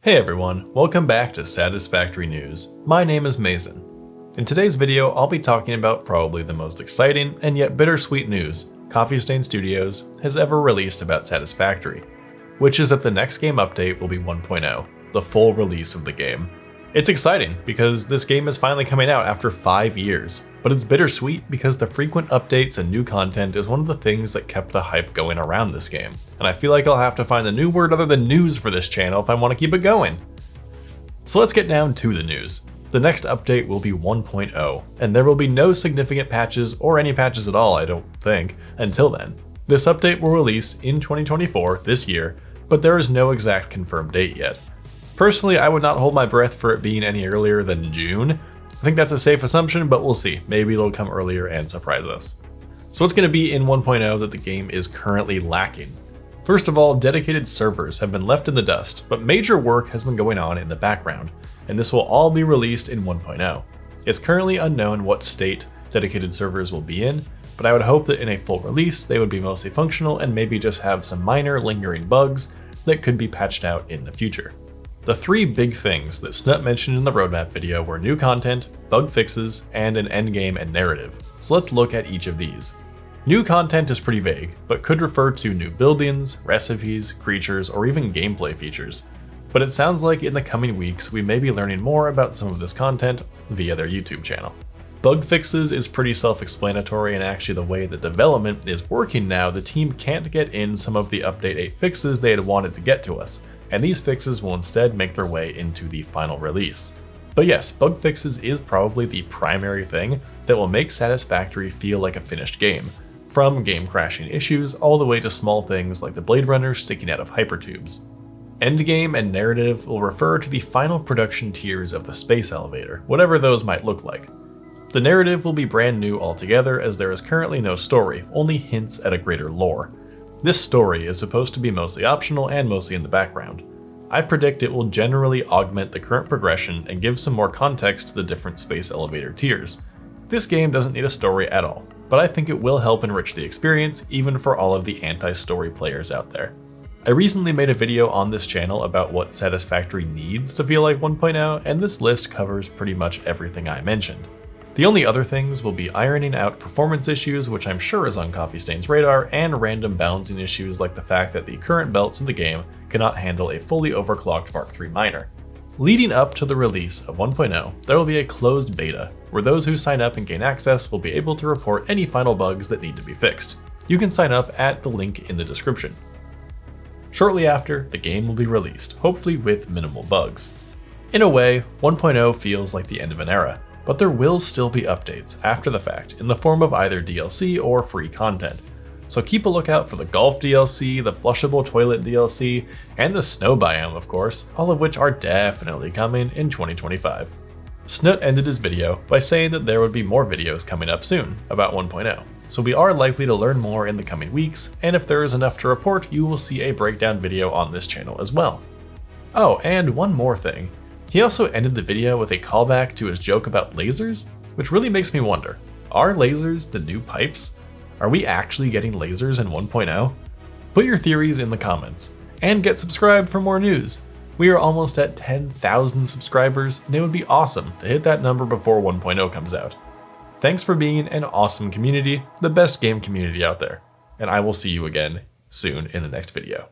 Hey everyone, welcome back to Satisfactory News. My name is Mason. In today's video, I'll be talking about probably the most exciting and yet bittersweet news Coffee Stain Studios has ever released about Satisfactory, which is that the next game update will be 1.0, the full release of the game. It's exciting because this game is finally coming out after 5 years, but it's bittersweet because the frequent updates and new content is one of the things that kept the hype going around this game, and I feel like I'll have to find a new word other than news for this channel if I want to keep it going. So let's get down to the news. The next update will be 1.0, and there will be no significant patches or any patches at all, I don't think, until then. This update will release in 2024, this year, but there is no exact confirmed date yet. Personally, I would not hold my breath for it being any earlier than June. I think that's a safe assumption, but we'll see. Maybe it'll come earlier and surprise us. So what's going to be in 1.0 that the game is currently lacking? First of all, dedicated servers have been left in the dust, but major work has been going on in the background, and this will all be released in 1.0. It's currently unknown what state dedicated servers will be in, but I would hope that in a full release they would be mostly functional and maybe just have some minor lingering bugs that could be patched out in the future. The three big things that Snut mentioned in the roadmap video were new content, bug fixes, and an endgame and narrative. So let's look at each of these. New content is pretty vague, but could refer to new buildings, recipes, creatures, or even gameplay features. But it sounds like in the coming weeks we may be learning more about some of this content via their YouTube channel. Bug fixes is pretty self-explanatory, and actually the way the development is working now, the team can't get in some of the Update 8 fixes they had wanted to get to us, and these fixes will instead make their way into the final release. But yes, bug fixes is probably the primary thing that will make Satisfactory feel like a finished game, from game crashing issues all the way to small things like the Blade Runner sticking out of hypertubes. Endgame and narrative will refer to the final production tiers of the space elevator, whatever those might look like. The narrative will be brand new altogether, as there is currently no story, only hints at a greater lore. This story is supposed to be mostly optional and mostly in the background. I predict it will generally augment the current progression and give some more context to the different space elevator tiers. This game doesn't need a story at all, but I think it will help enrich the experience even for all of the anti-story players out there. I recently made a video on this channel about what Satisfactory needs to feel like 1.0, and this list covers pretty much everything I mentioned. The only other things will be ironing out performance issues, which I'm sure is on Coffee Stain's radar, and random balancing issues like the fact that the current belts in the game cannot handle a fully overclocked Mark III miner. Leading up to the release of 1.0, there will be a closed beta, where those who sign up and gain access will be able to report any final bugs that need to be fixed. You can sign up at the link in the description. Shortly after, the game will be released, hopefully with minimal bugs. In a way, 1.0 feels like the end of an era, but there will still be updates after the fact in the form of either DLC or free content. So keep a lookout for the golf DLC, the flushable toilet DLC, and the snow biome of course, all of which are definitely coming in 2025. Snut ended his video by saying that there would be more videos coming up soon about 1.0, so we are likely to learn more in the coming weeks, and if there is enough to report, you will see a breakdown video on this channel as well. Oh, and one more thing. He also ended the video with a callback to his joke about lasers, which really makes me wonder, are lasers the new pipes? Are we actually getting lasers in 1.0? Put your theories in the comments, and get subscribed for more news. We are almost at 10,000 subscribers, and it would be awesome to hit that number before 1.0 comes out. Thanks for being an awesome community, the best game community out there, and I will see you again soon in the next video.